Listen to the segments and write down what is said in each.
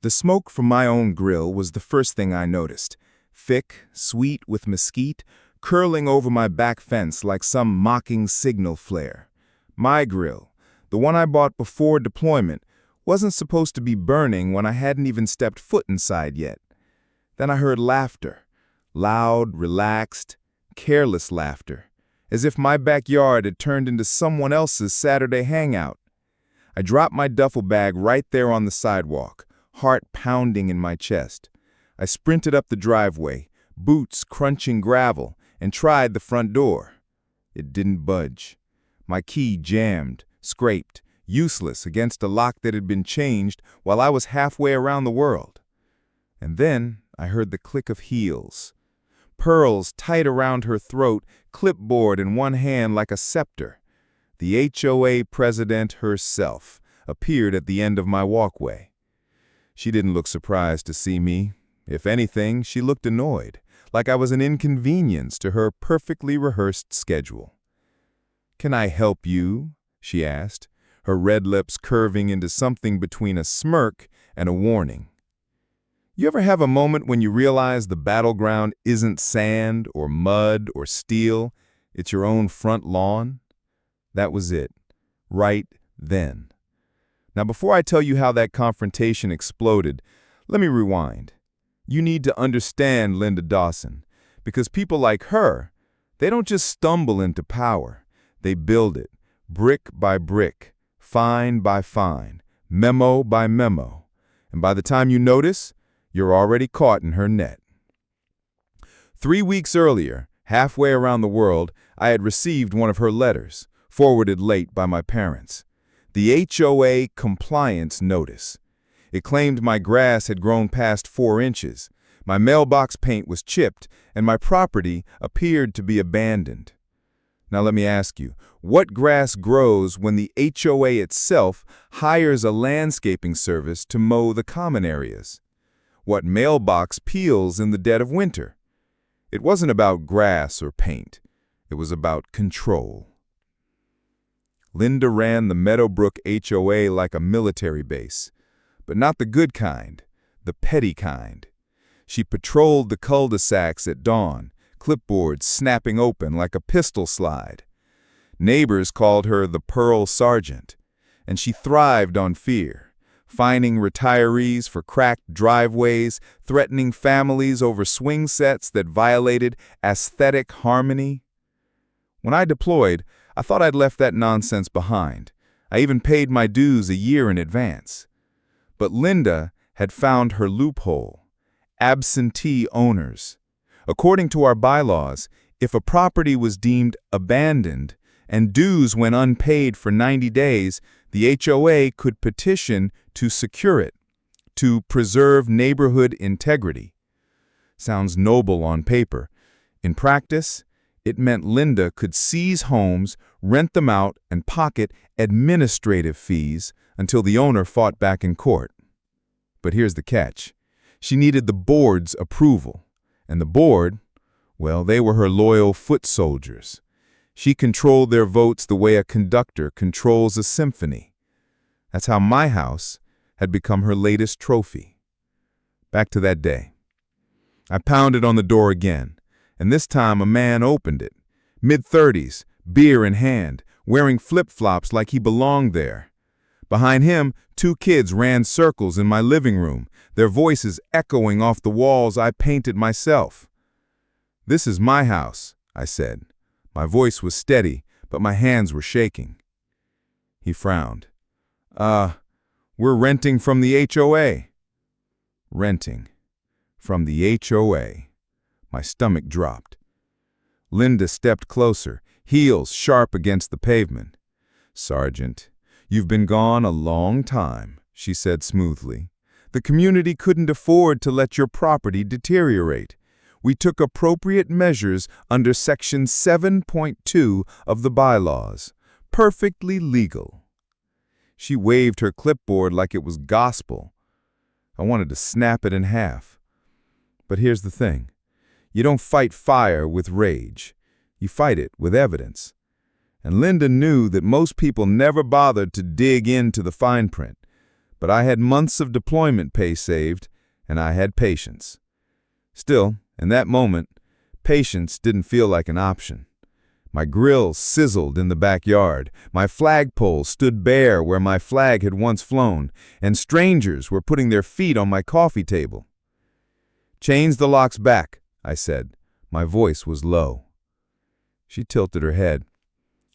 The smoke from my own grill was the first thing I noticed. Thick, sweet with mesquite, curling over my back fence like some mocking signal flare. My grill, the one I bought before deployment, wasn't supposed to be burning when I hadn't even stepped foot inside yet. Then I heard laughter. Loud, relaxed, careless laughter, as if my backyard had turned into someone else's Saturday hangout. I dropped my duffel bag right there on the sidewalk, heart pounding in my chest. I sprinted up the driveway, boots crunching gravel, and tried the front door. It didn't budge. My key jammed, scraped, useless against a lock that had been changed while I was halfway around the world. And then I heard the click of heels. Pearls tight around her throat, clipboard in one hand like a scepter. The HOA president herself appeared at the end of my walkway. She didn't look surprised to see me. If anything, she looked annoyed, like I was an inconvenience to her perfectly rehearsed schedule. "Can I help you?" she asked, her red lips curving into something between a smirk and a warning. You ever have a moment when you realize the battleground isn't sand or mud or steel, it's your own front lawn? That was it, right then. Now, before I tell you how that confrontation exploded, let me rewind. You need to understand Linda Dawson, because people like her, they don't just stumble into power. They build it, brick by brick, fine by fine, memo by memo. And by the time you notice, you're already caught in her net. 3 weeks earlier, halfway around the world, I had received one of her letters, forwarded late by my parents. The HOA compliance notice. It claimed my grass had grown past 4 inches, my mailbox paint was chipped, and my property appeared to be abandoned. Now let me ask you, what grass grows when the HOA itself hires a landscaping service to mow the common areas? What mailbox peels in the dead of winter? It wasn't about grass or paint. It was about control. Linda ran the Meadowbrook HOA like a military base, but not the good kind, the petty kind. She patrolled the cul-de-sacs at dawn, clipboards snapping open like a pistol slide. Neighbors called her the Pearl Sergeant, and she thrived on fear, fining retirees for cracked driveways, threatening families over swing sets that violated aesthetic harmony. When I deployed, I thought I'd left that nonsense behind. I even paid my dues a year in advance. But Linda had found her loophole: absentee owners. According to our bylaws, if a property was deemed abandoned and dues went unpaid for 90 days, the HOA could petition to secure it, to preserve neighborhood integrity. Sounds noble on paper. In practice, it meant Linda could seize homes, rent them out, and pocket administrative fees until the owner fought back in court. But here's the catch. She needed the board's approval. And the board, well, they were her loyal foot soldiers. She controlled their votes the way a conductor controls a symphony. That's how my house had become her latest trophy. Back to that day. I pounded on the door again, and this time a man opened it. Mid-30s, beer in hand, wearing flip-flops like he belonged there. Behind him, 2 kids ran circles in my living room, their voices echoing off the walls I painted myself. "This is my house," I said. My voice was steady, but my hands were shaking. He frowned. We're renting from the HOA." Renting. From the HOA. My stomach dropped. Linda stepped closer, heels sharp against the pavement. "Sergeant, you've been gone a long time," she said smoothly. "The community couldn't afford to let your property deteriorate. We took appropriate measures under Section 7.2 of the bylaws. Perfectly legal." She waved her clipboard like it was gospel. I wanted to snap it in half. But here's the thing. You don't fight fire with rage. You fight it with evidence. And Linda knew that most people never bothered to dig into the fine print. But I had months of deployment pay saved, and I had patience. Still, in that moment, patience didn't feel like an option. My grill sizzled in the backyard, my flagpole stood bare where my flag had once flown, and strangers were putting their feet on my coffee table. "Change the locks back," I said. My voice was low. She tilted her head.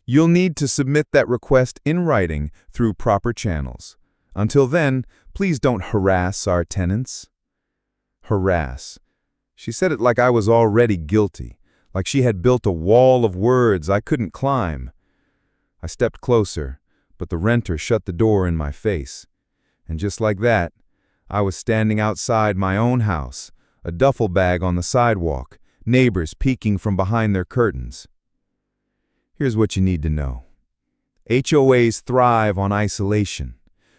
"You'll need to submit that request in writing through proper channels. Until then, please don't harass our tenants." Harass. She said it like I was already guilty, like she had built a wall of words I couldn't climb. I stepped closer, but the renter shut the door in my face. And just like that, I was standing outside my own house, a duffel bag on the sidewalk, neighbors peeking from behind their curtains. Here's what you need to know. HOAs thrive on isolation.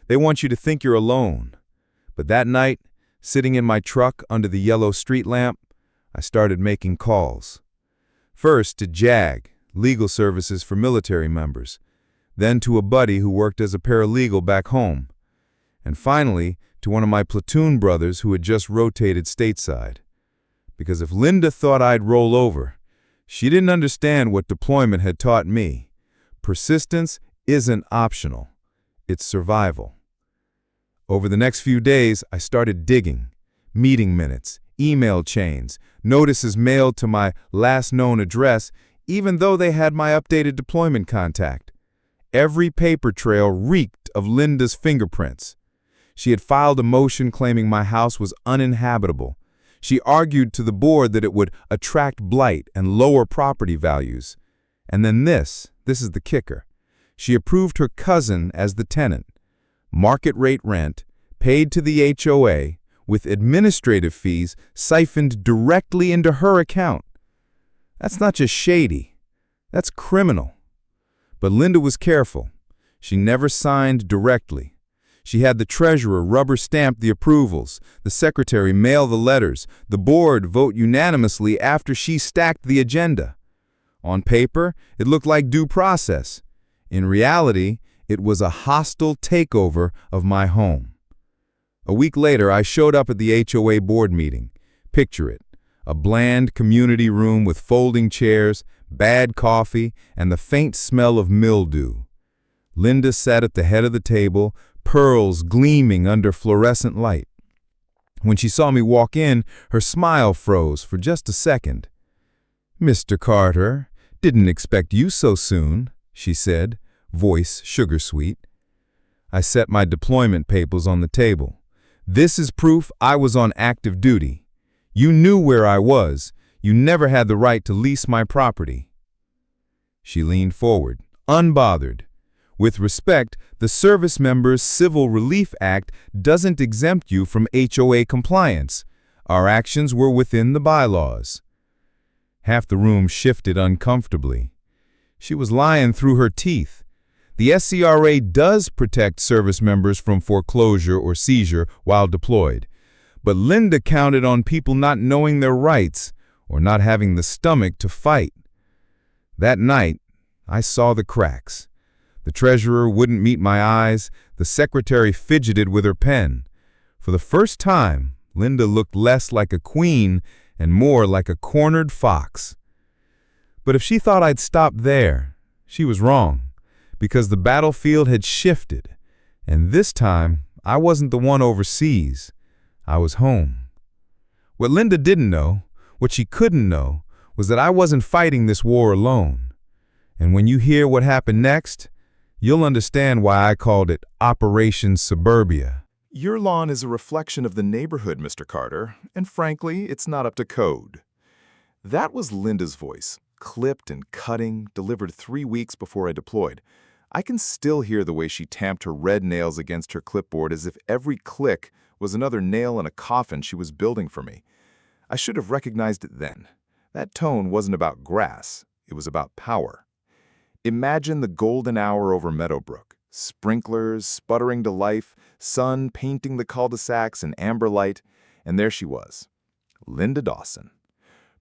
They want you to think you're alone. But that night, sitting in my truck under the yellow street lamp, I started making calls. First to JAG, Legal Services for Military Members, then to a buddy who worked as a paralegal back home, and finally to one of my platoon brothers who had just rotated stateside. Because if Linda thought I'd roll over, she didn't understand what deployment had taught me. Persistence isn't optional. It's survival. Over the next few days, I started digging. Meeting minutes, email chains, notices mailed to my last known address, even though they had my updated deployment contact. Every paper trail reeked of Linda's fingerprints. She had filed a motion claiming my house was uninhabitable. She argued to the board that it would attract blight and lower property values. And then this is the kicker. She approved her cousin as the tenant. Market rate rent, paid to the HOA, with administrative fees siphoned directly into her account. That's not just shady, that's criminal. But Linda was careful. She never signed directly. She had the treasurer rubber stamp the approvals, the secretary mail the letters, the board vote unanimously after she stacked the agenda. On paper, it looked like due process. In reality, it was a hostile takeover of my home. A week later, I showed up at the HOA board meeting. Picture it, a bland community room with folding chairs, bad coffee, and the faint smell of mildew. Linda sat at the head of the table, pearls gleaming under fluorescent light. When she saw me walk in, her smile froze for just a second. "Mr. Carter, didn't expect you so soon," she said, voice sugar-sweet. I set my deployment papers on the table. "This is proof I was on active duty. You knew where I was. You never had the right to lease my property." She leaned forward, unbothered. "With respect, the Service Members Civil Relief Act doesn't exempt you from HOA compliance. Our actions were within the bylaws." Half the room shifted uncomfortably. She was lying through her teeth. The SCRA does protect service members from foreclosure or seizure while deployed, but Linda counted on people not knowing their rights or not having the stomach to fight. That night, I saw the cracks. The treasurer wouldn't meet my eyes. The secretary fidgeted with her pen. For the first time, Linda looked less like a queen and more like a cornered fox. But if she thought I'd stop there, she was wrong, because the battlefield had shifted, and this time I wasn't the one overseas. I was home. What Linda didn't know, what she couldn't know, was that I wasn't fighting this war alone. And when you hear what happened next, you'll understand why I called it Operation Suburbia. Your lawn is a reflection of the neighborhood, Mr. Carter, and frankly, it's not up to code. That was Linda's voice, clipped and cutting, delivered 3 weeks before I deployed. I can still hear the way she tamped her red nails against her clipboard as if every click was another nail in a coffin she was building for me. I should have recognized it then. That tone wasn't about grass, it was about power. Imagine the golden hour over Meadowbrook. Sprinklers sputtering to life, sun painting the cul-de-sacs in amber light, and there she was, Linda Dawson.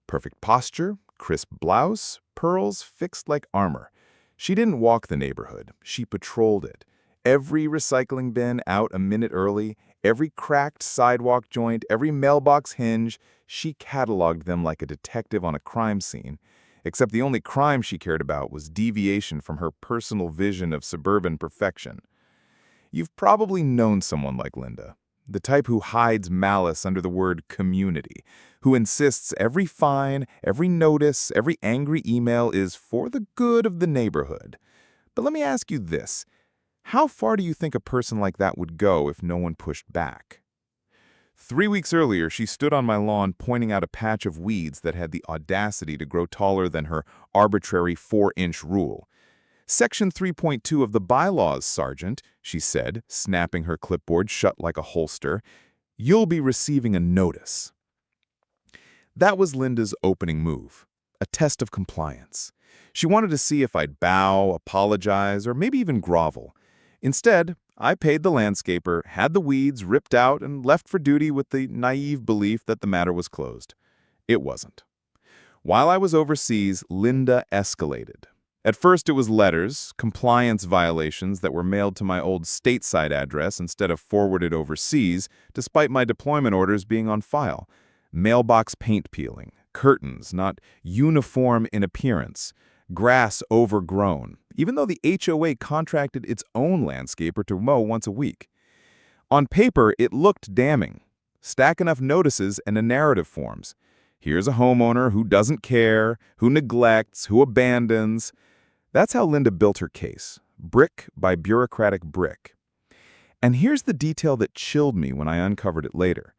Perfect posture, crisp blouse, pearls fixed like armor. She didn't walk the neighborhood, she patrolled it. Every recycling bin out a minute early, every cracked sidewalk joint, every mailbox hinge, she cataloged them like a detective on a crime scene. Except the only crime she cared about was deviation from her personal vision of suburban perfection. You've probably known someone like Linda, the type who hides malice under the word community, who insists every fine, every notice, every angry email is for the good of the neighborhood. But let me ask you this. How far do you think a person like that would go if no one pushed back? 3 weeks earlier, she stood on my lawn pointing out a patch of weeds that had the audacity to grow taller than her arbitrary 4-inch rule. Section 3.2 of the bylaws, Sergeant, she said, snapping her clipboard shut like a holster. You'll be receiving a notice. That was Linda's opening move, a test of compliance. She wanted to see if I'd bow, apologize, or maybe even grovel. Instead, I paid the landscaper, had the weeds ripped out, and left for duty with the naive belief that the matter was closed. It wasn't. While I was overseas, Linda escalated. At first, it was letters, compliance violations that were mailed to my old stateside address instead of forwarded overseas, despite my deployment orders being on file. Mailbox paint peeling, curtains not uniform in appearance, grass overgrown, even though the HOA contracted its own landscaper to mow once a week. On paper, it looked damning. Stack enough notices and a narrative forms. Here's a homeowner who doesn't care, who neglects, who abandons. That's how Linda built her case, brick by bureaucratic brick. And here's the detail that chilled me when I uncovered it later.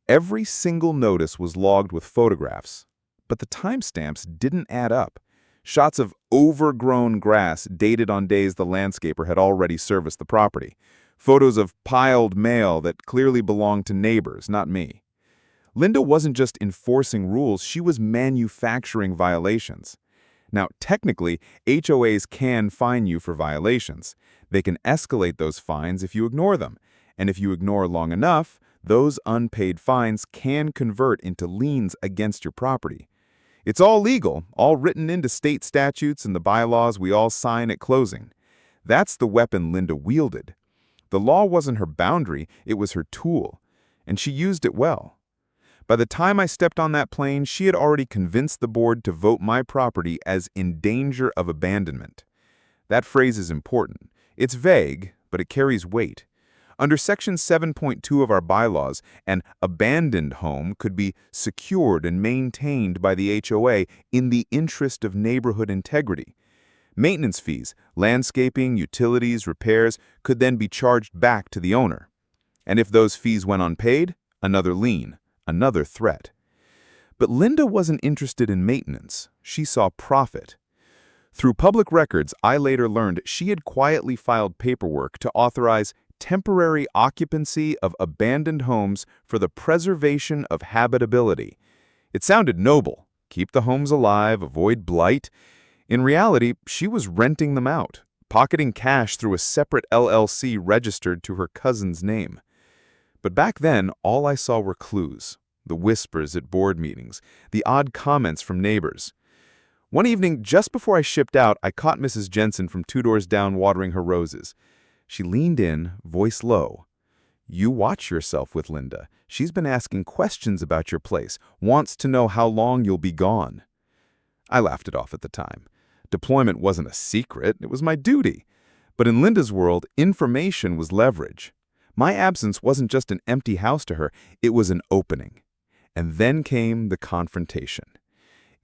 Every single notice was logged with photographs, but the timestamps didn't add up. Shots of overgrown grass dated on days the landscaper had already serviced the property. Photos of piled mail that clearly belonged to neighbors, not me. Linda wasn't just enforcing rules, she was manufacturing violations. Now, technically, HOAs can fine you for violations. They can escalate those fines if you ignore them. And if you ignore long enough, those unpaid fines can convert into liens against your property. It's all legal, all written into state statutes and the bylaws we all sign at closing. That's the weapon Linda wielded. The law wasn't her boundary, it was her tool. And she used it well. By the time I stepped on that plane, she had already convinced the board to vote my property as in danger of abandonment. That phrase is important. It's vague, but it carries weight. Under Section 7.2 of our bylaws, an abandoned home could be secured and maintained by the HOA in the interest of neighborhood integrity. Maintenance fees, landscaping, utilities, repairs could then be charged back to the owner. And if those fees went unpaid, another lien, another threat. But Linda wasn't interested in maintenance. She saw profit. Through public records, I later learned she had quietly filed paperwork to authorize temporary occupancy of abandoned homes for the preservation of habitability. It sounded noble. Keep the homes alive, avoid blight. In reality, she was renting them out, pocketing cash through a separate LLC registered to her cousin's name. But back then, all I saw were clues. The whispers at board meetings, the odd comments from neighbors. One evening, just before I shipped out, I caught Mrs. Jensen from 2 doors down watering her roses. She leaned in, voice low. You watch yourself with Linda. She's been asking questions about your place, wants to know how long you'll be gone. I laughed it off at the time. Deployment wasn't a secret, it was my duty. But in Linda's world, information was leverage. My absence wasn't just an empty house to her, it was an opening. And then came the confrontation.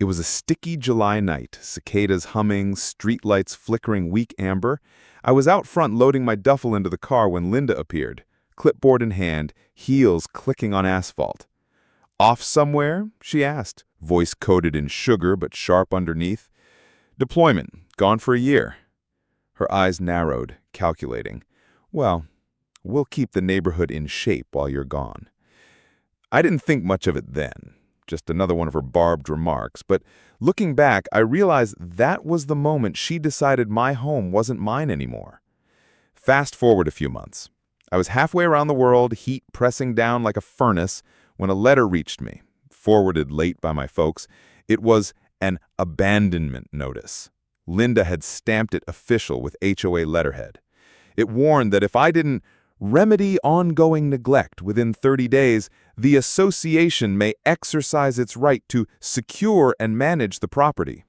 It was a sticky July night, cicadas humming, streetlights flickering weak amber. I was out front loading my duffel into the car when Linda appeared, clipboard in hand, heels clicking on asphalt. Off somewhere? She asked, voice coated in sugar but sharp underneath. Deployment, gone for a year. Her eyes narrowed, calculating. Well, we'll keep the neighborhood in shape while you're gone. I didn't think much of it then. Just another one of her barbed remarks, but looking back, I realized that was the moment she decided my home wasn't mine anymore. Fast forward a few months. I was halfway around the world, heat pressing down like a furnace, when a letter reached me, forwarded late by my folks. It was an abandonment notice. Linda had stamped it official with HOA letterhead. It warned that if I didn't remedy ongoing neglect within 30 days, the association may exercise its right to secure and manage the property.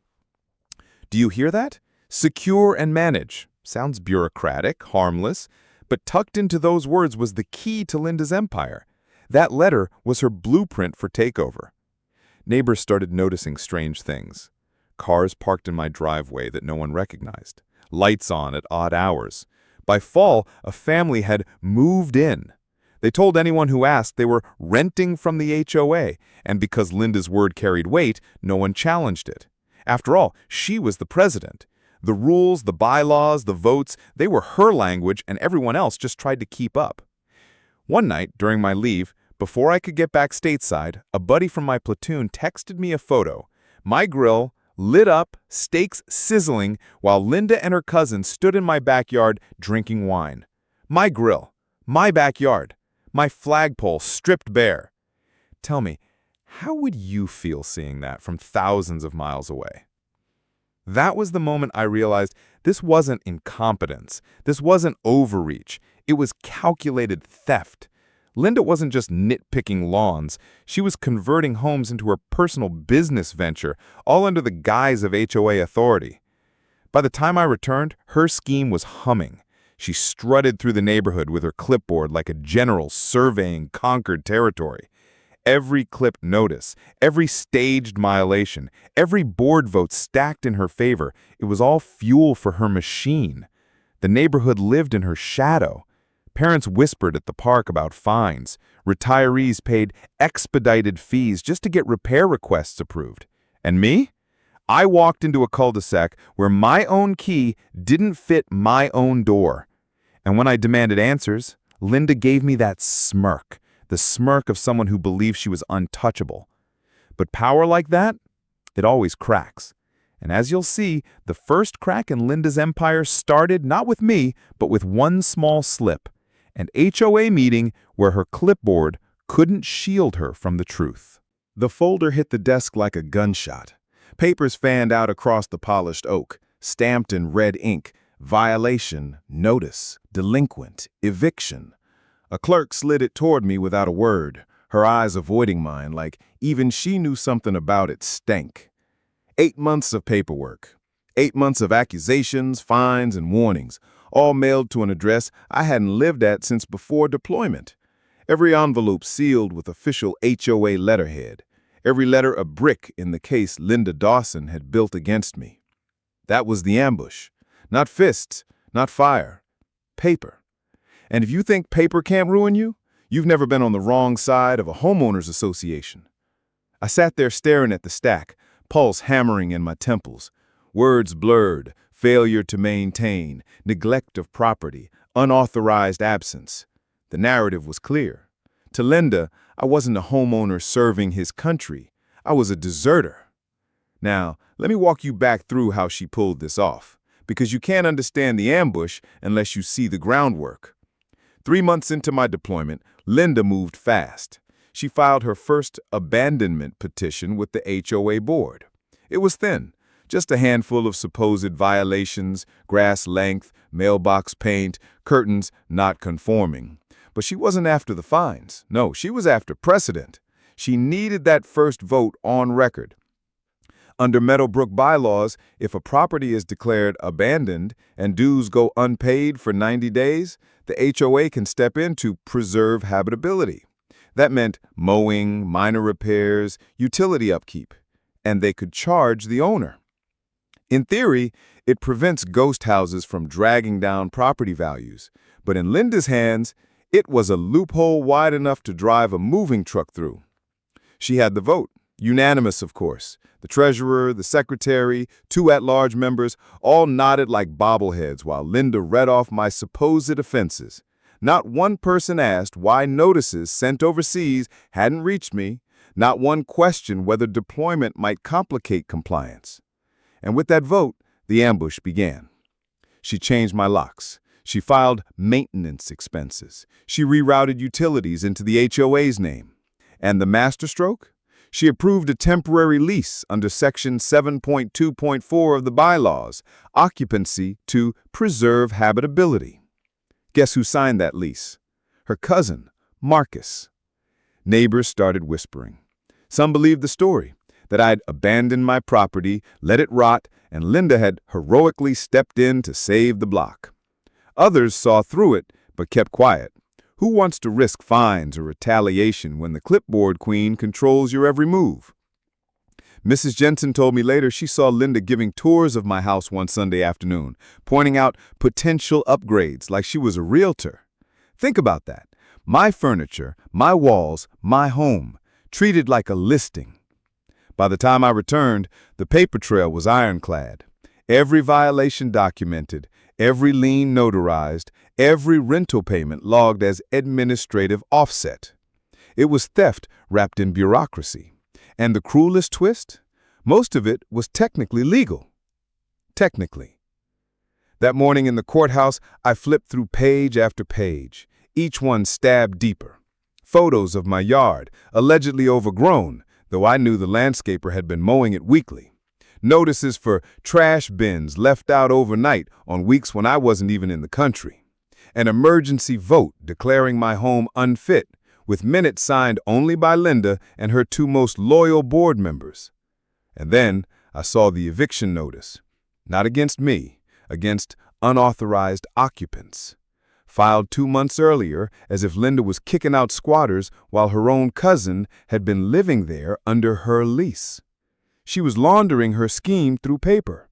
Do you hear that? Secure and manage. Sounds bureaucratic, harmless, but tucked into those words was the key to Linda's empire. That letter was her blueprint for takeover. Neighbors started noticing strange things. Cars parked in my driveway that no one recognized. Lights on at odd hours. By fall, a family had moved in. They told anyone who asked they were renting from the HOA, and because Linda's word carried weight, no one challenged it. After all, she was the president. The rules, the bylaws, the votes, they were her language, and everyone else just tried to keep up. One night, during my leave, before I could get back stateside, a buddy from my platoon texted me a photo. My grill, lit up, steaks sizzling, while Linda and her cousin stood in my backyard drinking wine. My grill, my backyard, my flagpole stripped bare. Tell me, how would you feel seeing that from thousands of miles away? That was the moment I realized this wasn't incompetence. This wasn't overreach. It was calculated theft. Linda wasn't just nitpicking lawns. She was converting homes into her personal business venture, all under the guise of HOA authority. By the time I returned, her scheme was humming. She strutted through the neighborhood with her clipboard like a general surveying conquered territory. Every clipped notice, every staged violation, every board vote stacked in her favor, it was all fuel for her machine. The neighborhood lived in her shadow. Parents whispered at the park about fines. Retirees paid expedited fees just to get repair requests approved. And me? I walked into a cul-de-sac where my own key didn't fit my own door. And when I demanded answers, Linda gave me that smirk, the smirk of someone who believed she was untouchable. But power like that, it always cracks. And as you'll see, the first crack in Linda's empire started not with me, but with one small slip. An HOA meeting where her clipboard couldn't shield her from the truth. The folder hit the desk like a gunshot. Papers fanned out across the polished oak, stamped in red ink: violation, notice, delinquent, eviction. A clerk slid it toward me without a word, her eyes avoiding mine like even she knew something about it stank. 8 months of paperwork. 8 months of accusations, fines, and warnings, all mailed to an address I hadn't lived at since before deployment. Every envelope sealed with official HOA letterhead. Every letter a brick in the case Linda Dawson had built against me. That was the ambush. Not fists, not fire. Paper. And if you think paper can't ruin you, you've never been on the wrong side of a homeowners association. I sat there staring at the stack, pulse hammering in my temples. Words blurred, failure to maintain, neglect of property, unauthorized absence. The narrative was clear. To Linda, I wasn't a homeowner serving his country. I was a deserter. Now, let me walk you back through how she pulled this off, because you can't understand the ambush unless you see the groundwork. 3 months into my deployment, Linda moved fast. She filed her first abandonment petition with the HOA board. It was thin, just a handful of supposed violations: grass length, mailbox paint, curtains not conforming. But she wasn't after the fines. No, she was after precedent. She needed that first vote on record. Under Meadowbrook bylaws, if a property is declared abandoned and dues go unpaid for 90 days, the HOA can step in to preserve habitability. That meant mowing, minor repairs, utility upkeep, and they could charge the owner. In theory, it prevents ghost houses from dragging down property values, but in Linda's hands, it was a loophole wide enough to drive a moving truck through. She had the vote, unanimous of course. The treasurer, the secretary, 2 at-large members, all nodded like bobbleheads while Linda read off my supposed offenses. Not one person asked why notices sent overseas hadn't reached me. Not one questioned whether deployment might complicate compliance. And with that vote, the ambush began. She changed my locks. She filed maintenance expenses. She rerouted utilities into the HOA's name. And the masterstroke? She approved a temporary lease under Section 7.2.4 of the bylaws, occupancy to preserve habitability. Guess who signed that lease? Her cousin, Marcus. Neighbors started whispering. Some believed the story, that I'd abandoned my property, let it rot, and Linda had heroically stepped in to save the block. Others saw through it, but kept quiet. Who wants to risk fines or retaliation when the clipboard queen controls your every move? Mrs. Jensen told me later she saw Linda giving tours of my house one Sunday afternoon, pointing out potential upgrades like she was a realtor. Think about that. My furniture, my walls, my home, treated like a listing. By the time I returned, the paper trail was ironclad. Every violation documented, every lien notarized, every rental payment logged as administrative offset. It was theft wrapped in bureaucracy. And the cruelest twist? Most of it was technically legal. Technically. That morning in the courthouse, I flipped through page after page, each one stabbed deeper. Photos of my yard, allegedly overgrown, though I knew the landscaper had been mowing it weekly. Notices for trash bins left out overnight on weeks when I wasn't even in the country. An emergency vote declaring my home unfit, with minutes signed only by Linda and her two most loyal board members. And then I saw the eviction notice, not against me, against unauthorized occupants, filed 2 months earlier as if Linda was kicking out squatters while her own cousin had been living there under her lease. She was laundering her scheme through paper.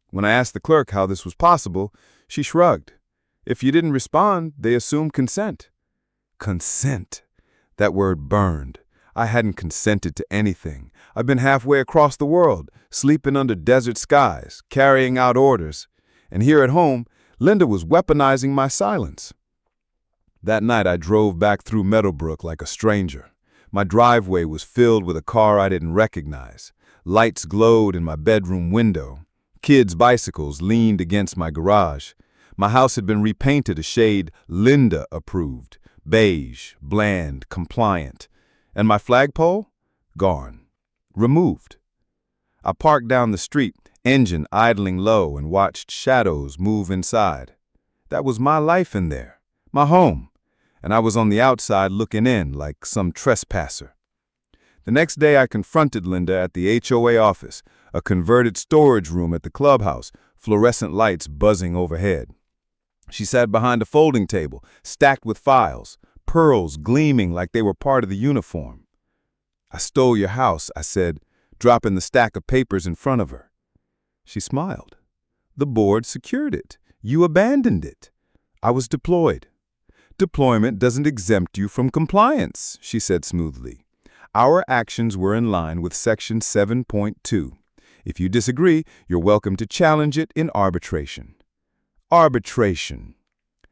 When I asked the clerk how this was possible, she shrugged. If you didn't respond, they assumed consent. Consent. That word burned. I hadn't consented to anything. I've been halfway across the world, sleeping under desert skies, carrying out orders. And here at home, Linda was weaponizing my silence. That night I drove back through Meadowbrook like a stranger. My driveway was filled with a car I didn't recognize. Lights glowed in my bedroom window. Kids' bicycles leaned against my garage. My house had been repainted a shade Linda approved. Beige, bland, compliant. And my flagpole? Gone. Removed. I parked down the street, engine idling low, and watched shadows move inside. That was my life in there, my home, and I was on the outside looking in like some trespasser. The next day I confronted Linda at the HOA office, a converted storage room at the clubhouse, fluorescent lights buzzing overhead. She sat behind a folding table, stacked with files, pearls gleaming like they were part of the uniform. "I stole your house," I said, dropping the stack of papers in front of her. She smiled. "The board secured it. You abandoned it." I was deployed. "Deployment doesn't exempt you from compliance," she said smoothly. "Our actions were in line with Section 7.2. If you disagree, you're welcome to challenge it in arbitration." Arbitration.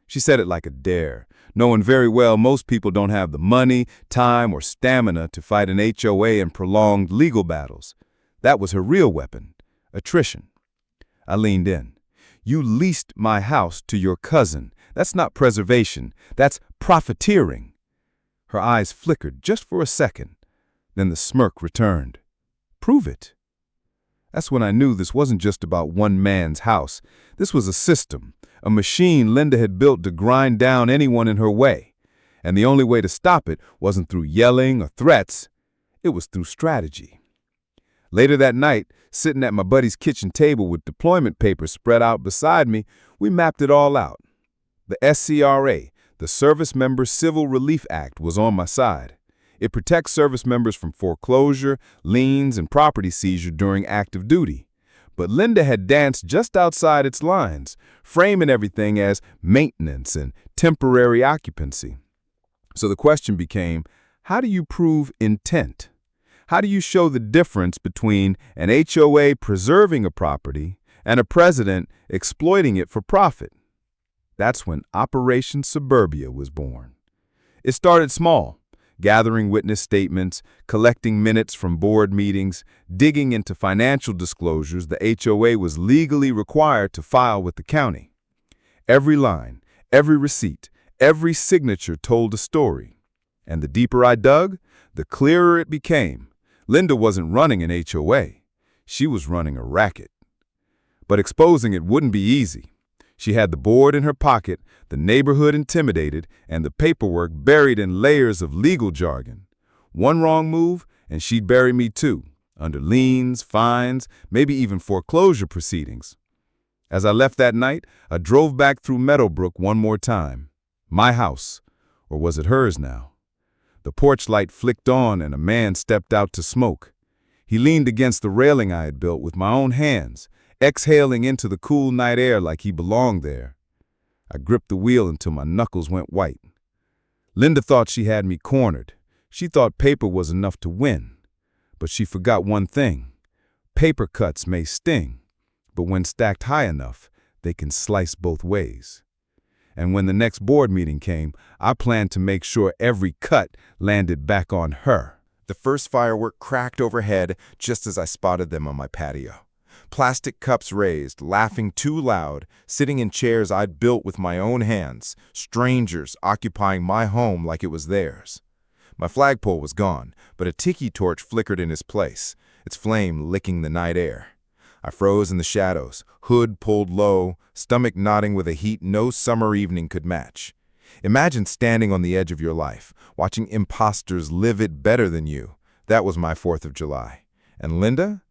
She said it like a dare, knowing very well most people don't have the money, time, or stamina to fight an HOA and prolonged legal battles. That was her real weapon, attrition. I leaned in. "You leased my house to your cousin. That's not preservation. That's profiteering." Her eyes flickered just for a second. Then the smirk returned. "Prove it." That's when I knew this wasn't just about one man's house. This was a system, a machine Linda had built to grind down anyone in her way. And the only way to stop it wasn't through yelling or threats. It was through strategy. Later that night, sitting at my buddy's kitchen table with deployment papers spread out beside me, we mapped it all out. The SCRA, the Service Member Civil Relief Act, was on my side. It protects service members from foreclosure, liens, and property seizure during active duty. But Linda had danced just outside its lines, framing everything as maintenance and temporary occupancy. So the question became, how do you prove intent? How do you show the difference between an HOA preserving a property and a president exploiting it for profit? That's when Operation Suburbia was born. It started small. Gathering witness statements, collecting minutes from board meetings, digging into financial disclosures the HOA was legally required to file with the county. Every line, every receipt, every signature told a story. And the deeper I dug, the clearer it became. Linda wasn't running an HOA. She was running a racket. But exposing it wouldn't be easy. She had the board in her pocket, the neighborhood intimidated, and the paperwork buried in layers of legal jargon. One wrong move, and she'd bury me too, under liens, fines, maybe even foreclosure proceedings. As I left that night, I drove back through Meadowbrook one more time. My house, or was it hers now? The porch light flicked on and a man stepped out to smoke. He leaned against the railing I had built with my own hands, exhaling into the cool night air like he belonged there. I gripped the wheel until my knuckles went white. Linda thought she had me cornered. She thought paper was enough to win. But she forgot one thing. Paper cuts may sting, but when stacked high enough, they can slice both ways. And when the next board meeting came, I planned to make sure every cut landed back on her. The first firework cracked overhead just as I spotted them on my patio. Plastic cups raised, laughing too loud, sitting in chairs I'd built with my own hands, strangers occupying my home like it was theirs. My flagpole was gone, but a tiki torch flickered in its place, its flame licking the night air. I froze in the shadows, hood pulled low, stomach knotting with a heat no summer evening could match. Imagine standing on the edge of your life, watching imposters live it better than you. That was my 4th of July. And Linda?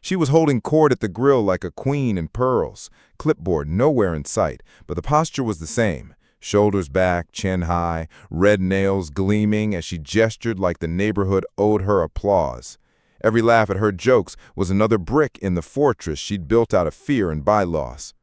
She was holding court at the grill like a queen in pearls, clipboard nowhere in sight, but the posture was the same. Shoulders back, chin high, red nails gleaming as she gestured like the neighborhood owed her applause. Every laugh at her jokes was another brick in the fortress she'd built out of fear and bylaws.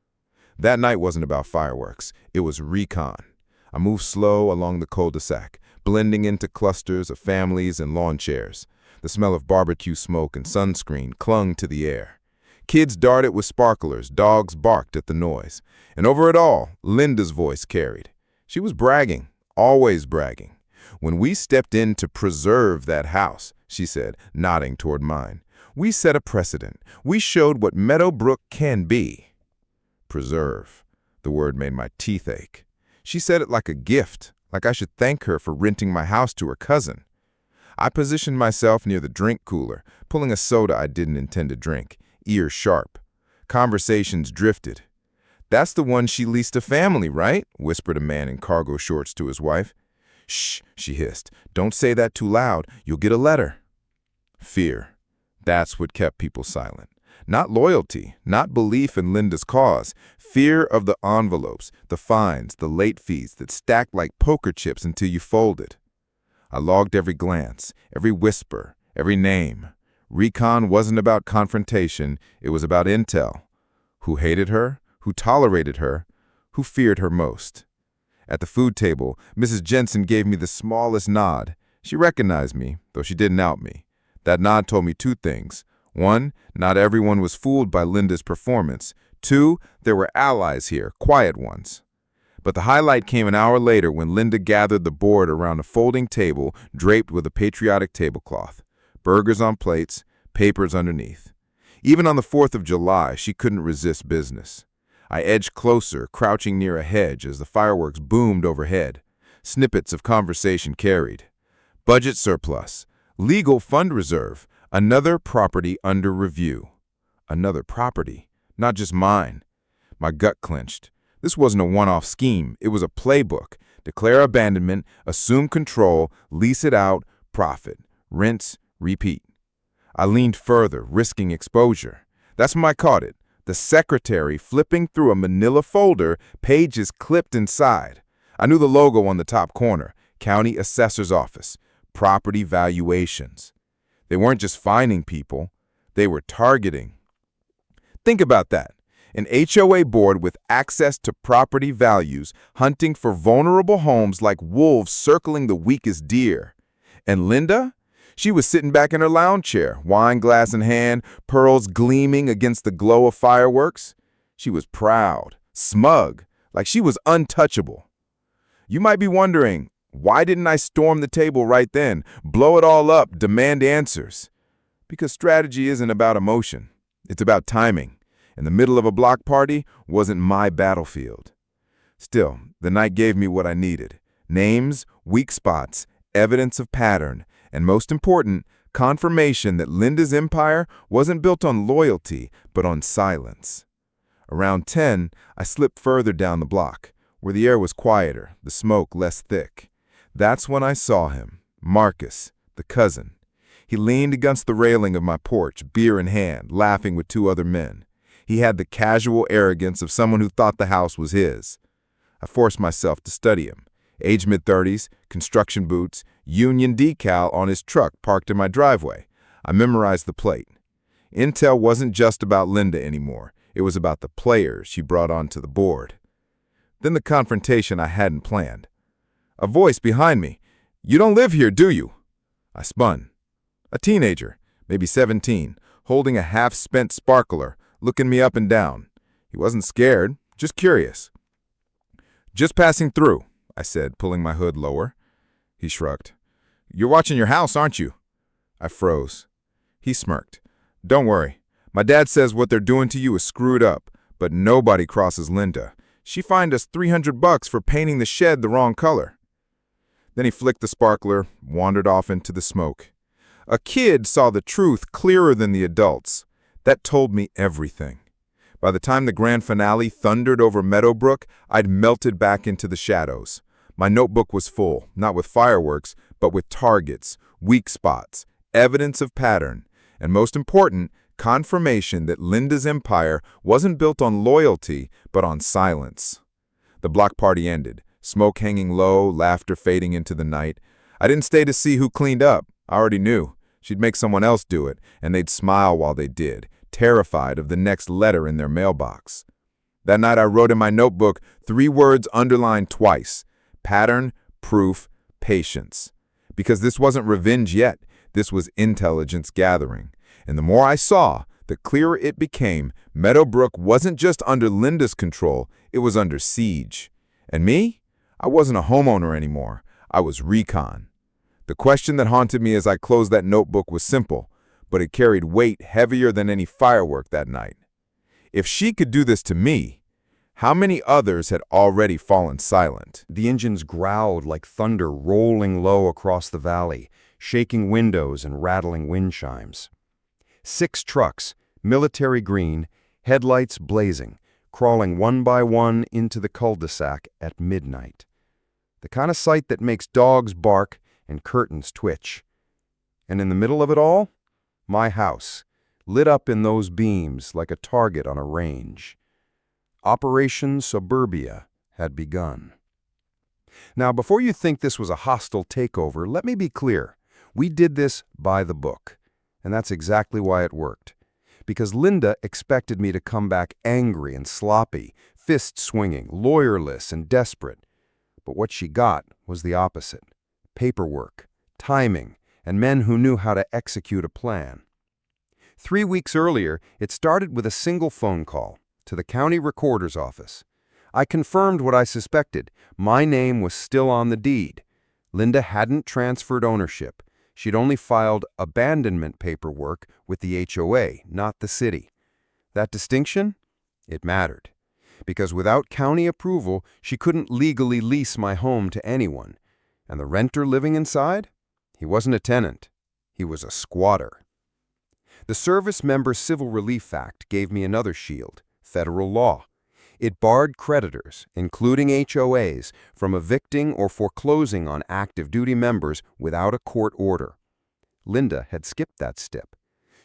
That night wasn't about fireworks. It was recon. I moved slow along the cul-de-sac, blending into clusters of families and lawn chairs. The smell of barbecue smoke and sunscreen clung to the air. Kids darted with sparklers, dogs barked at the noise. And over it all, Linda's voice carried. She was bragging, always bragging. When we stepped in to preserve that house, she said, nodding toward mine, we set a precedent. We showed what Meadowbrook can be. Preserve. The word made my teeth ache. She said it like a gift, like I should thank her for renting my house to her cousin. I positioned myself near the drink cooler, pulling a soda I didn't intend to drink, ears sharp. Conversations drifted. "That's the one she leased a family, right?" whispered a man in cargo shorts to his wife. "Shh," she hissed. "Don't say that too loud. You'll get a letter." Fear. That's what kept people silent. Not loyalty, not belief in Linda's cause. Fear of the envelopes, the fines, the late fees that stacked like poker chips until you folded. I logged every glance, every whisper, every name. Recon wasn't about confrontation, it was about intel. Who hated her, who tolerated her, who feared her most. At the food table, Mrs. Jensen gave me the smallest nod. She recognized me, though she didn't out me. That nod told me two things. One, not everyone was fooled by Linda's performance. Two, there were allies here, quiet ones. But the highlight came an hour later when Linda gathered the board around a folding table draped with a patriotic tablecloth. Burgers on plates, papers underneath. Even on the 4th of July, she couldn't resist business. I edged closer, crouching near a hedge as the fireworks boomed overhead. Snippets of conversation carried. Budget surplus. Legal fund reserve. Another property under review. Another property. Not just mine. My gut clenched. This wasn't a one-off scheme. It was a playbook. Declare abandonment, assume control, lease it out, profit. Rinse, repeat. I leaned further, risking exposure. That's when I caught it. The secretary flipping through a manila folder, pages clipped inside. I knew the logo on the top corner. County Assessor's Office. Property valuations. They weren't just finding people. They were targeting. Think about that. An HOA board with access to property values, hunting for vulnerable homes like wolves circling the weakest deer. And Linda? She was sitting back in her lounge chair, wine glass in hand, pearls gleaming against the glow of fireworks. She was proud, smug, like she was untouchable. You might be wondering, why didn't I storm the table right then, blow it all up, demand answers? Because strategy isn't about emotion. It's about timing. And the middle of a block party wasn't my battlefield. Still, the night gave me what I needed. Names, weak spots, evidence of pattern, and most important, confirmation that Linda's empire wasn't built on loyalty, but on silence. Around 10, I slipped further down the block, where the air was quieter, the smoke less thick. That's when I saw him, Marcus, the cousin. He leaned against the railing of my porch, beer in hand, laughing with two other men. He had the casual arrogance of someone who thought the house was his. I forced myself to study him. Age mid-30s, construction boots, Union decal on his truck parked in my driveway. I memorized the plate. Intel wasn't just about Linda anymore. It was about the players she brought onto the board. Then the confrontation I hadn't planned. A voice behind me. "You don't live here, do you?" I spun. A teenager, maybe 17, holding a half-spent sparkler, looking me up and down. He wasn't scared, just curious. "Just passing through," I said, pulling my hood lower. He shrugged. "You're watching your house, aren't you?" I froze. He smirked. "Don't worry. My dad says what they're doing to you is screwed up, but nobody crosses Linda. She fined us $300 for painting the shed the wrong color." Then he flicked the sparkler, wandered off into the smoke. A kid saw the truth clearer than the adults. That told me everything. By the time the grand finale thundered over Meadowbrook, I'd melted back into the shadows. My notebook was full, not with fireworks, but with targets, weak spots, evidence of pattern, and most important, confirmation that Linda's empire wasn't built on loyalty, but on silence. The block party ended, smoke hanging low, laughter fading into the night. I didn't stay to see who cleaned up. I already knew. She'd make someone else do it, and they'd smile while they did, terrified of the next letter in their mailbox. That night I wrote in my notebook 3 words underlined twice: pattern, proof, patience. Because this wasn't revenge yet, this was intelligence gathering. And the more I saw, the clearer it became Meadowbrook wasn't just under Linda's control, it was under siege. And me? I wasn't a homeowner anymore. I was recon. The question that haunted me as I closed that notebook was simple, but it carried weight heavier than any firework that night. If she could do this to me, how many others had already fallen silent? The engines growled like thunder rolling low across the valley, shaking windows and rattling wind chimes. 6 trucks, military green, headlights blazing, crawling one by one into the cul-de-sac at midnight. The kind of sight that makes dogs bark and curtains twitch. And in the middle of it all, my house, lit up in those beams like a target on a range. Operation Suburbia had begun. Now, before you think this was a hostile takeover, let me be clear. We did this by the book, and that's exactly why it worked. Because Linda expected me to come back angry and sloppy, fist-swinging, lawyerless, and desperate. But what she got was the opposite: paperwork, timing, and men who knew how to execute a plan. 3 weeks earlier, it started with a single phone call to the county recorder's office. I confirmed what I suspected. My name was still on the deed. Linda hadn't transferred ownership. She'd only filed abandonment paperwork with the HOA, not the city. That distinction? It mattered. Because without county approval, she couldn't legally lease my home to anyone. And the renter living inside? He wasn't a tenant. He was a squatter. The Service Member Civil Relief Act gave me another shield: federal law. It barred creditors, including HOAs, from evicting or foreclosing on active duty members without a court order. Linda had skipped that step.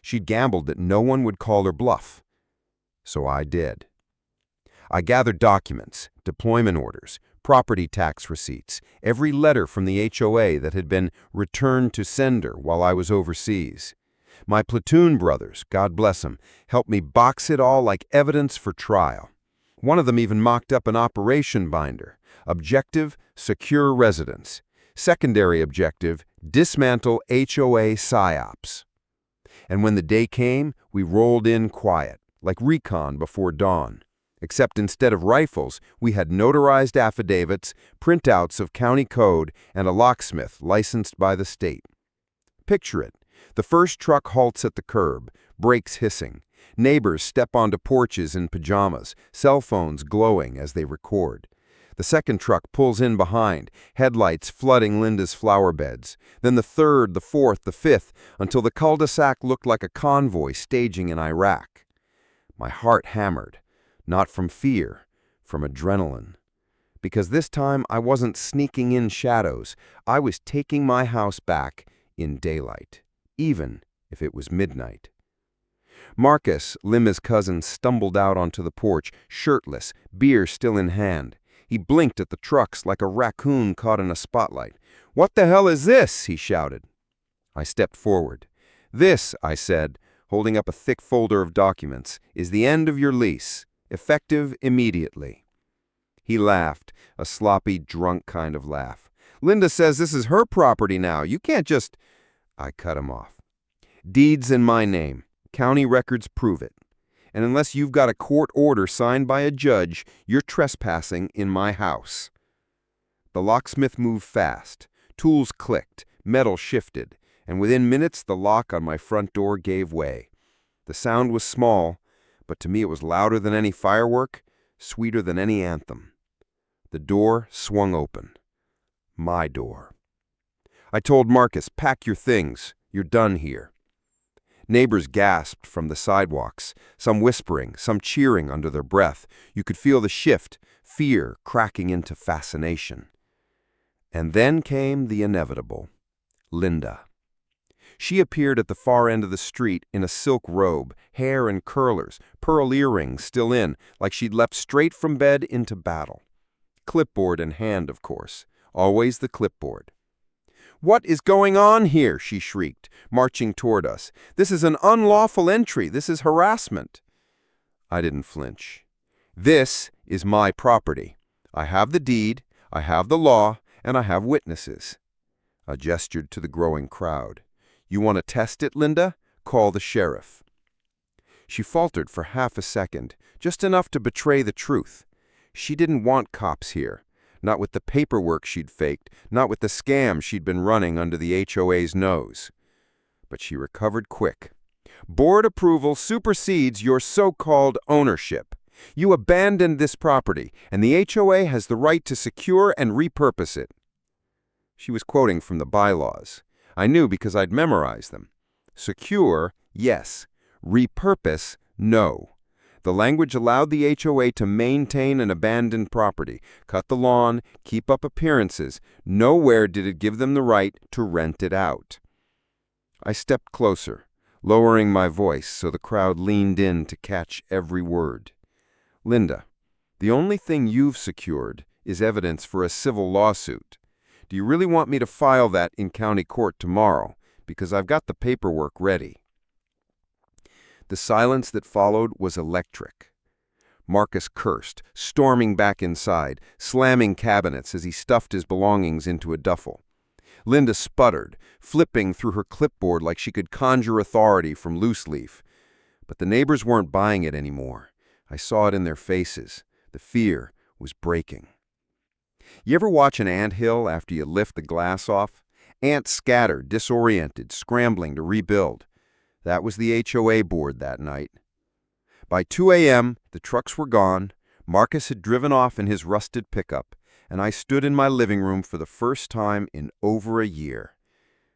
She'd gambled that no one would call her bluff. So I did. I gathered documents, deployment orders, property tax receipts, every letter from the HOA that had been returned to sender while I was overseas. My Platoon brothers, God bless them, helped me box it all like evidence for trial. One of them even mocked up an operation binder: objective, secure residence. Secondary objective, dismantle HOA psyops. And when the day came, we rolled in quiet, like recon before dawn. Except instead of rifles, we had notarized affidavits, printouts of county code, and a locksmith licensed by the state. Picture it. The first truck halts at the curb, brakes hissing. Neighbors step onto porches in pajamas, cell phones glowing as they record. The second truck pulls in behind, headlights flooding Linda's flower beds. Then the third, the fourth, the fifth, until the cul-de-sac looked like a convoy staging in Iraq. My heart hammered. Not from fear, from adrenaline. Because this time I wasn't sneaking in shadows. I was taking my house back in daylight, even if it was midnight. Marcus, Lima's cousin, stumbled out onto the porch, shirtless, beer still in hand. He blinked at the trucks like a raccoon caught in a spotlight. "What the hell is this?" he shouted. I stepped forward. "This," I said, holding up a thick folder of documents, "is the end of your lease, effective immediately." He laughed, a sloppy, drunk kind of laugh. "Linda says this is her property now. You can't just—" I cut him off. "Deeds in my name. County records prove it. And unless you've got a court order signed by a judge, you're trespassing in my house." The locksmith moved fast. Tools clicked, metal shifted, and within minutes the lock on my front door gave way. The sound was small, but to me it was louder than any firework, sweeter than any anthem. The door swung open. My door. I told Marcus, "Pack your things. You're done here." Neighbors gasped from the sidewalks, some whispering, some cheering under their breath. You could feel the shift, fear cracking into fascination. And then came the inevitable. Linda. She appeared at the far end of the street in a silk robe, hair in curlers, pearl earrings still in, like she'd leapt straight from bed into battle. Clipboard in hand, of course. Always the clipboard. "What is going on here?" she shrieked, marching toward us. "This is an unlawful entry. This is harassment." I didn't flinch. "This is my property. I have the deed, I have the law, and I have witnesses." I gestured to the growing crowd. "You want to test it, Linda? Call the sheriff." She faltered for half a second, just enough to betray the truth. She didn't want cops here. Not with the paperwork she'd faked, not with the scam she'd been running under the HOA's nose. But she recovered quick. "Board approval supersedes your so-called ownership. You abandoned this property, and the HOA has the right to secure and repurpose it." She was quoting from the bylaws. I knew because I'd memorized them. Secure, yes. Repurpose, no. The language allowed the HOA to maintain an abandoned property, cut the lawn, keep up appearances. Nowhere did it give them the right to rent it out. I stepped closer, lowering my voice so the crowd leaned in to catch every word. "Linda, the only thing you've secured is evidence for a civil lawsuit. Do you really want me to file that in county court tomorrow? Because I've got the paperwork ready." The silence that followed was electric. Marcus cursed, storming back inside, slamming cabinets as he stuffed his belongings into a duffel. Linda sputtered, flipping through her clipboard like she could conjure authority from loose leaf. But the neighbors weren't buying it anymore. I saw it in their faces. The fear was breaking. You ever watch an anthill after you lift the glass off? Ants scattered, disoriented, scrambling to rebuild. That was the HOA board that night. By 2 a.m., the trucks were gone, Marcus had driven off in his rusted pickup, and I stood in my living room for the first time in over a year.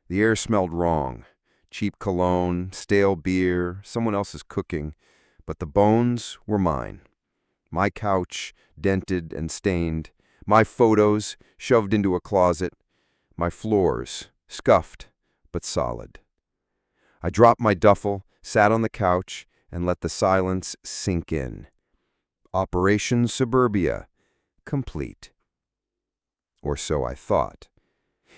The air smelled wrong. Cheap cologne, stale beer, someone else's cooking, but the bones were mine. My couch, dented and stained, my photos shoved into a closet, my floors, scuffed but solid. I dropped my duffel, sat on the couch, and let the silence sink in. Operation Suburbia, complete. Or so I thought.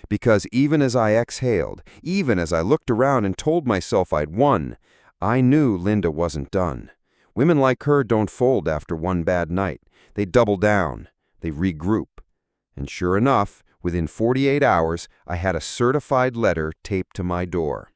Because even as I exhaled, even as I looked around and told myself I'd won, I knew Linda wasn't done. Women like her don't fold after one bad night. They double down. They regroup. And sure enough, within 48 hours, I had a certified letter taped to my door.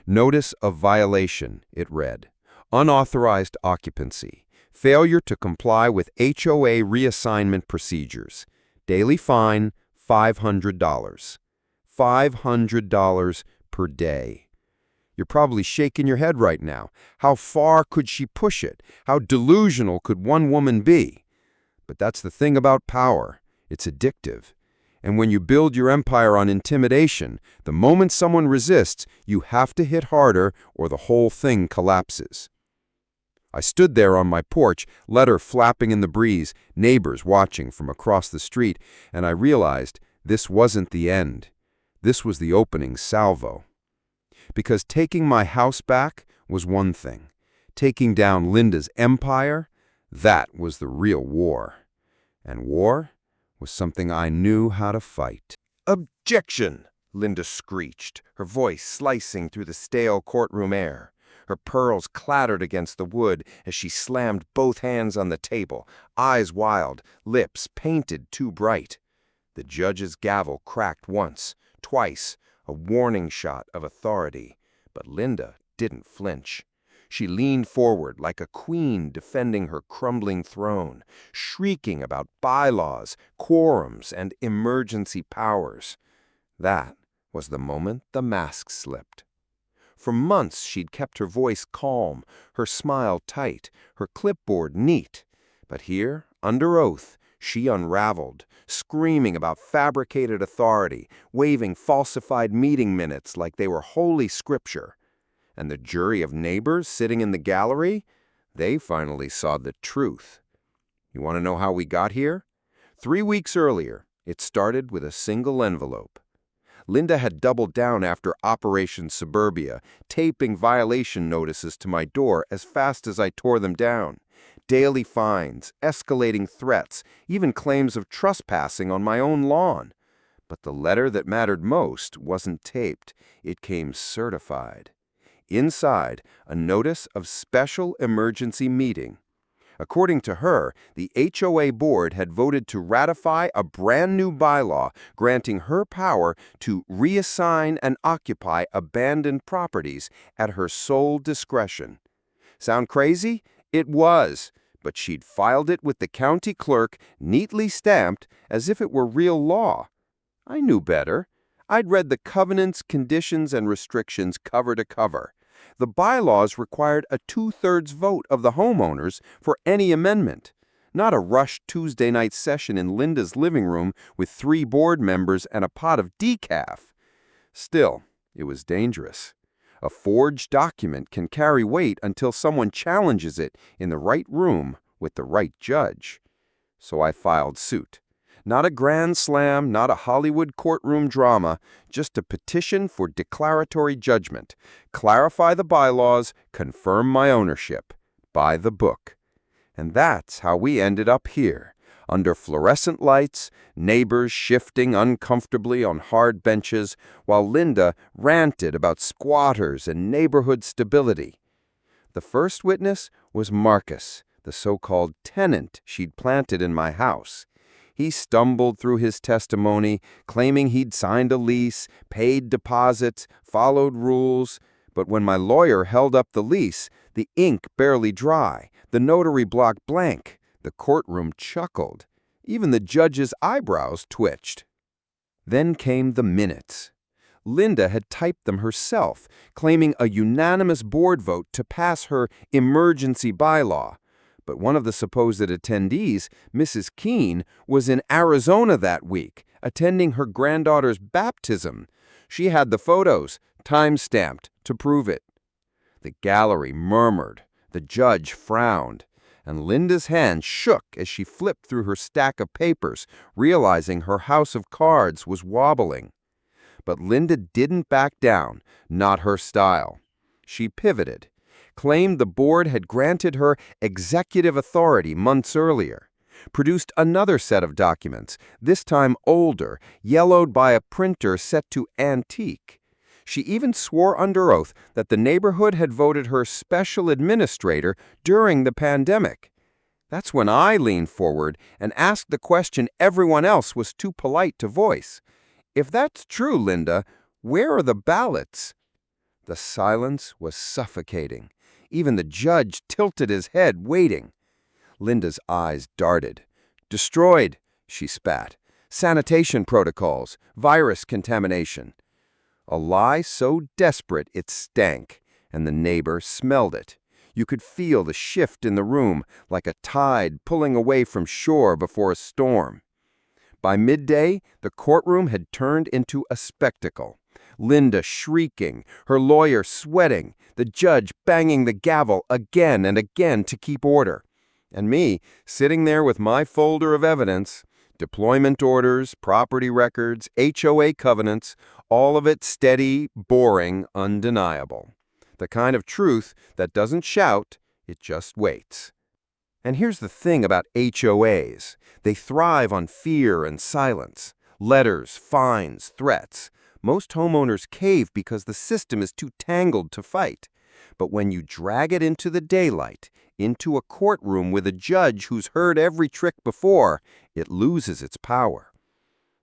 "Notice of violation," it read. "Unauthorized occupancy. Failure to comply with HOA reassignment procedures. Daily fine, $500. $500 per day." You're probably shaking your head right now. How far could she push it? How delusional could one woman be? But that's the thing about power. It's addictive. And when you build your empire on intimidation, the moment someone resists, you have to hit harder or the whole thing collapses. I stood there on my porch, letter flapping in the breeze, neighbors watching from across the street, and I realized this wasn't the end. This was the opening salvo. Because taking my house back was one thing. Taking down Linda's empire, that was the real war. And war was something I knew how to fight. "Objection!" Linda screeched, her voice slicing through the stale courtroom air. Her pearls clattered against the wood as she slammed both hands on the table, eyes wild, lips painted too bright. The judge's gavel cracked once, twice, a warning shot of authority. But Linda didn't flinch. She leaned forward like a queen defending her crumbling throne, shrieking about bylaws, quorums, and emergency powers. That was the moment the mask slipped. For months she'd kept her voice calm, her smile tight, her clipboard neat. But here, under oath, she unraveled, screaming about fabricated authority, waving falsified meeting minutes like they were holy scripture. And the jury of neighbors sitting in the gallery, they finally saw the truth. You want to know how we got here? 3 weeks earlier, it started with a single envelope. Linda had doubled down after Operation Suburbia, taping violation notices to my door as fast as I tore them down. Daily fines, escalating threats, even claims of trespassing on my own lawn. But the letter that mattered most wasn't taped. It came certified. Inside, a notice of special emergency meeting. According to her, the HOA board had voted to ratify a brand new bylaw granting her power to reassign and occupy abandoned properties at her sole discretion. Sound crazy? It was, but she'd filed it with the county clerk, neatly stamped, as if it were real law. I knew better. I'd read the covenants, conditions, and restrictions cover to cover. The bylaws required a 2/3 vote of the homeowners for any amendment, not a rushed Tuesday night session in Linda's living room with 3 board members and a pot of decaf. Still, it was dangerous. A forged document can carry weight until someone challenges it in the right room with the right judge. So I filed suit. Not a grand slam, not a Hollywood courtroom drama, just a petition for declaratory judgment. Clarify the bylaws, confirm my ownership. By the book. And that's how we ended up here, under fluorescent lights, neighbors shifting uncomfortably on hard benches, while Linda ranted about squatters and neighborhood stability. The first witness was Marcus, the so-called tenant she'd planted in my house. He stumbled through his testimony, claiming he'd signed a lease, paid deposits, followed rules. But when my lawyer held up the lease, the ink barely dry, the notary block blank, the courtroom chuckled. Even the judge's eyebrows twitched. Then came the minutes. Linda had typed them herself, claiming a unanimous board vote to pass her emergency bylaw. But one of the supposed attendees, Mrs. Keene, was in Arizona that week, attending her granddaughter's baptism. She had the photos, time-stamped, to prove it. The gallery murmured, the judge frowned, and Linda's hand shook as she flipped through her stack of papers, realizing her house of cards was wobbling. But Linda didn't back down, not her style. She pivoted. Claimed the board had granted her executive authority months earlier, produced another set of documents, this time older, yellowed by a printer set to antique. She even swore under oath that the neighborhood had voted her special administrator during the pandemic. That's when I leaned forward and asked the question everyone else was too polite to voice. If that's true, Linda, where are the ballots? The silence was suffocating. Even the judge tilted his head, waiting. Linda's eyes darted. "Destroyed," she spat. "Sanitation protocols, virus contamination." A lie so desperate it stank, and the neighbor smelled it. You could feel the shift in the room, like a tide pulling away from shore before a storm. By midday, the courtroom had turned into a spectacle. Linda shrieking, her lawyer sweating, the judge banging the gavel again and again to keep order. And me, sitting there with my folder of evidence, deployment orders, property records, HOA covenants, all of it steady, boring, undeniable. The kind of truth that doesn't shout, it just waits. And here's the thing about HOAs. They thrive on fear and silence. Letters, fines, threats. Most homeowners cave because the system is too tangled to fight. But when you drag it into the daylight, into a courtroom with a judge who's heard every trick before, it loses its power.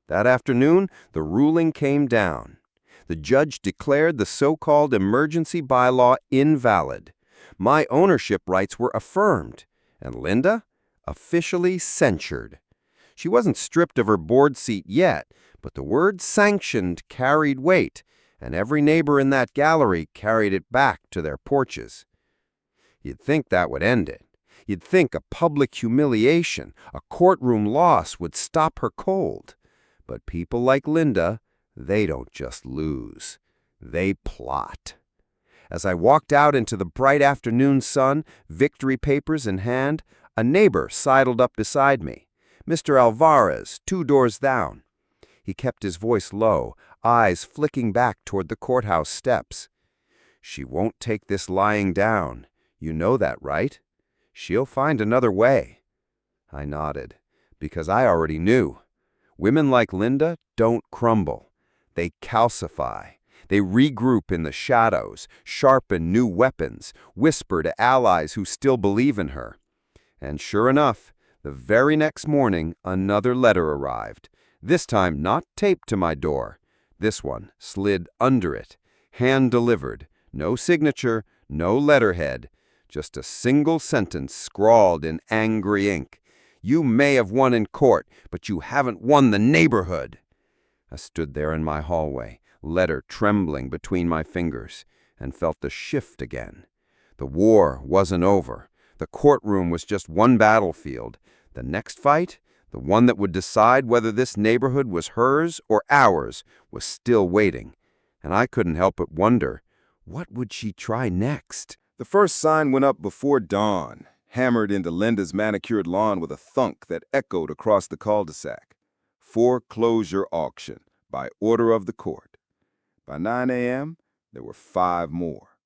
That afternoon, the ruling came down. The judge declared the so-called emergency bylaw invalid. My ownership rights were affirmed, and Linda, officially censured. She wasn't stripped of her board seat yet, but the word sanctioned carried weight, and every neighbor in that gallery carried it back to their porches. You'd think that would end it. You'd think a public humiliation, a courtroom loss would stop her cold. But people like Linda, they don't just lose. They plot. As I walked out into the bright afternoon sun, victory papers in hand, a neighbor sidled up beside me. Mr. Alvarez, 2 doors down. He kept his voice low, eyes flicking back toward the courthouse steps. "She won't take this lying down. You know that, right? She'll find another way." I nodded, because I already knew. Women like Linda don't crumble. They calcify. They regroup in the shadows, sharpen new weapons, whisper to allies who still believe in her. And sure enough, the very next morning, another letter arrived. This time not taped to my door. This one slid under it, hand-delivered. No signature, no letterhead. Just a single sentence scrawled in angry ink. "You may have won in court, but you haven't won the neighborhood." I stood there in my hallway, letter trembling between my fingers, and felt the shift again. The war wasn't over. The courtroom was just one battlefield. The next fight, the one that would decide whether this neighborhood was hers or ours, was still waiting. And I couldn't help but wonder, what would she try next? The first sign went up before dawn, hammered into Linda's manicured lawn with a thunk that echoed across the cul-de-sac. Foreclosure auction, by order of the court. By 9 a.m., there were 5 more.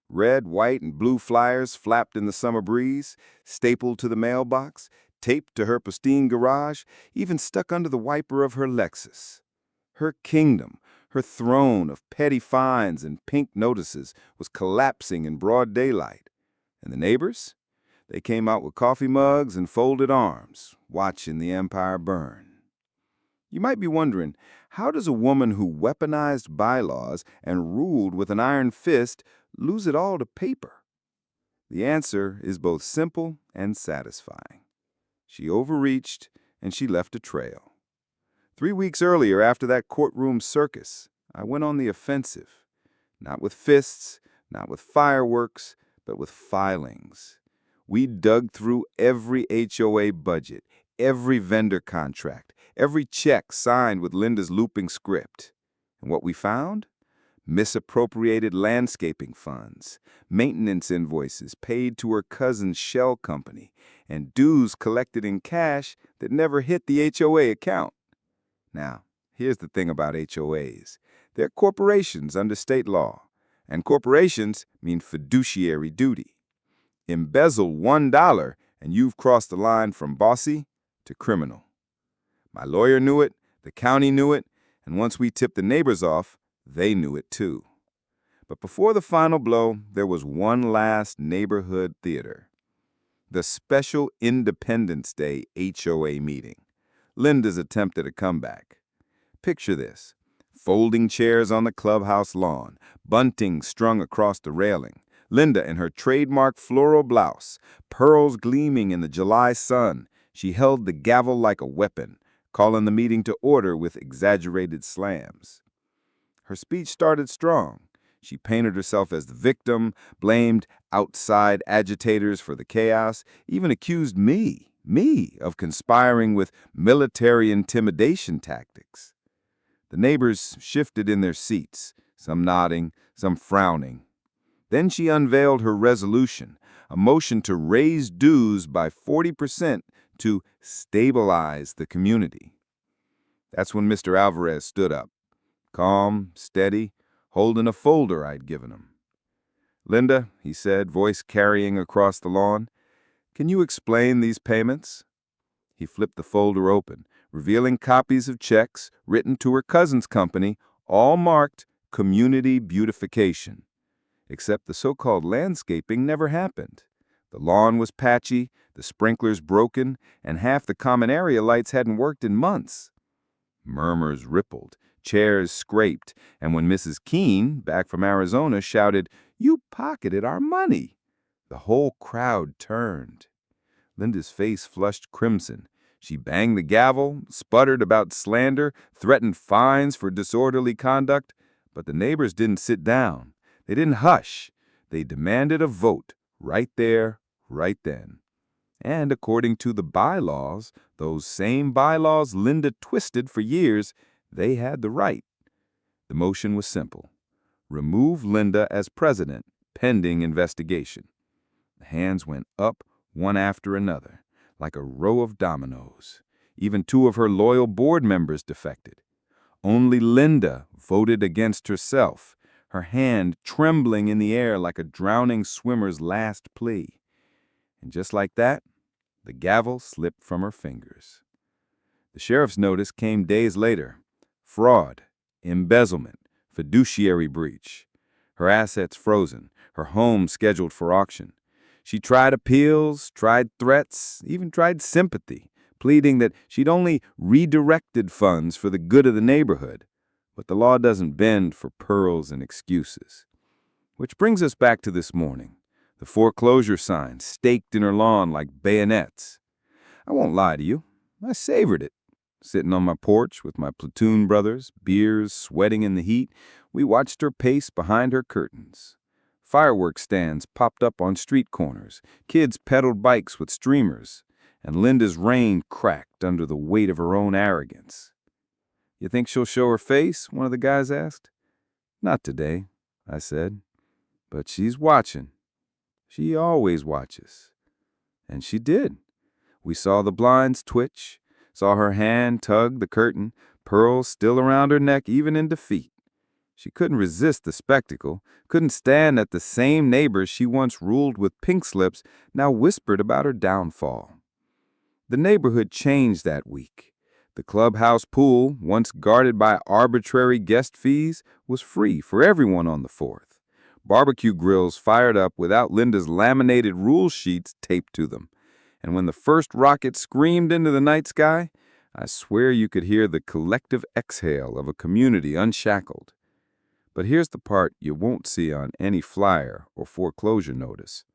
Red, white, and blue flyers flapped in the summer breeze, stapled to the mailbox, taped to her pristine garage, even stuck under the wiper of her Lexus. Her kingdom, her throne of petty fines and pink notices, was collapsing in broad daylight. And the neighbors? They came out with coffee mugs and folded arms, watching the empire burn. You might be wondering, how does a woman who weaponized bylaws and ruled with an iron fist lose it all to paper? The answer is both simple and satisfying. She overreached, and she left a trail. 3 weeks earlier, after that courtroom circus, I went on the offensive. Not with fists, not with fireworks, but with filings. We dug through every HOA budget, every vendor contract, every check signed with Linda's looping script. And what we found? Misappropriated landscaping funds, maintenance invoices paid to her cousin's shell company, and dues collected in cash that never hit the HOA account. Now, here's the thing about HOAs. They're corporations under state law, and corporations mean fiduciary duty. Embezzle $1 and you've crossed the line from bossy to criminal. My lawyer knew it, the county knew it, and once we tipped the neighbors off, they knew it too. But before the final blow, there was one last neighborhood theater. The special Independence Day HOA meeting. Linda's attempt at a comeback. Picture this. Folding chairs on the clubhouse lawn, bunting strung across the railing. Linda in her trademark floral blouse, pearls gleaming in the July sun. She held the gavel like a weapon, calling the meeting to order with exaggerated slams. Her speech started strong. She painted herself as the victim, blamed outside agitators for the chaos, even accused me of conspiring with military intimidation tactics. The neighbors shifted in their seats, some nodding, some frowning. Then she unveiled her resolution, a motion to raise dues by 40% to stabilize the community. That's when Mr. Alvarez stood up, calm, steady, holding a folder I'd given him. "Linda," he said, voice carrying across the lawn, "can you explain these payments?" He flipped the folder open, revealing copies of checks written to her cousin's company, all marked Community Beautification. Except the so-called landscaping never happened. The lawn was patchy, the sprinklers broken, and half the common area lights hadn't worked in months. Murmurs rippled, chairs scraped, and when Mrs. Keene, back from Arizona, shouted, "You pocketed our money," the whole crowd turned. Linda's face flushed crimson. She banged the gavel, sputtered about slander, threatened fines for disorderly conduct, but the neighbors didn't sit down. They didn't hush. They demanded a vote, right there, right then. And according to the bylaws, those same bylaws Linda twisted for years, they had the right. The motion was simple. Remove Linda as president, pending investigation. The hands went up, one after another, like a row of dominoes. Even two of her loyal board members defected. Only Linda voted against herself, her hand trembling in the air like a drowning swimmer's last plea. And just like that, the gavel slipped from her fingers. The sheriff's notice came days later. Fraud, embezzlement, fiduciary breach. Her assets frozen, her home scheduled for auction. She tried appeals, tried threats, even tried sympathy, pleading that she'd only redirected funds for the good of the neighborhood. But the law doesn't bend for pearls and excuses. Which brings us back to this morning. The foreclosure signs staked in her lawn like bayonets. I won't lie to you, I savored it. Sitting on my porch with my Platoon brothers, beers sweating in the heat, we watched her pace behind her curtains. Fireworks stands popped up on street corners, kids pedaled bikes with streamers, and Linda's reign cracked under the weight of her own arrogance. "You think she'll show her face?" one of the guys asked. "Not today," I said. "But she's watching. She always watches." And she did. We saw the blinds twitch, saw her hand tug the curtain, pearls still around her neck even in defeat. She couldn't resist the spectacle, couldn't stand that the same neighbors she once ruled with pink slips now whispered about her downfall. The neighborhood changed that week. The clubhouse pool, once guarded by arbitrary guest fees, was free for everyone on the 4th. Barbecue grills fired up without Linda's laminated rule sheets taped to them. And when the first rocket screamed into the night sky, I swear you could hear the collective exhale of a community unshackled. But here's the part you won't see on any flyer or foreclosure notice.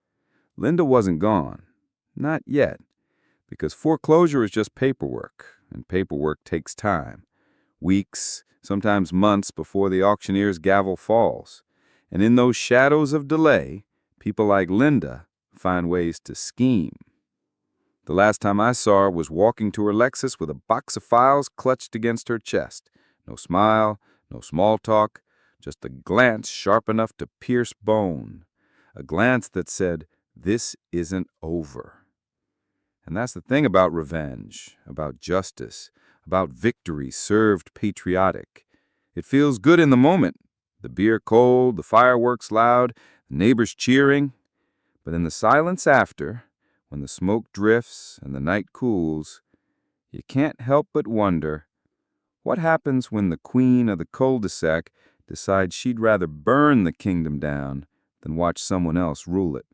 Linda wasn't gone. Not yet. Because foreclosure is just paperwork, and paperwork takes time. Weeks, sometimes months before the auctioneer's gavel falls. And in those shadows of delay, people like Linda find ways to scheme. The last time I saw her was walking to her Lexus with a box of files clutched against her chest. No smile, no small talk, just a glance sharp enough to pierce bone. A glance that said, "This isn't over." And that's the thing about revenge, about justice, about victory served patriotic. It feels good in the moment. The beer cold, the fireworks loud, the neighbors cheering. But in the silence after, when the smoke drifts and the night cools, you can't help but wonder, what happens when the queen of the cul-de-sac decides she'd rather burn the kingdom down than watch someone else rule it?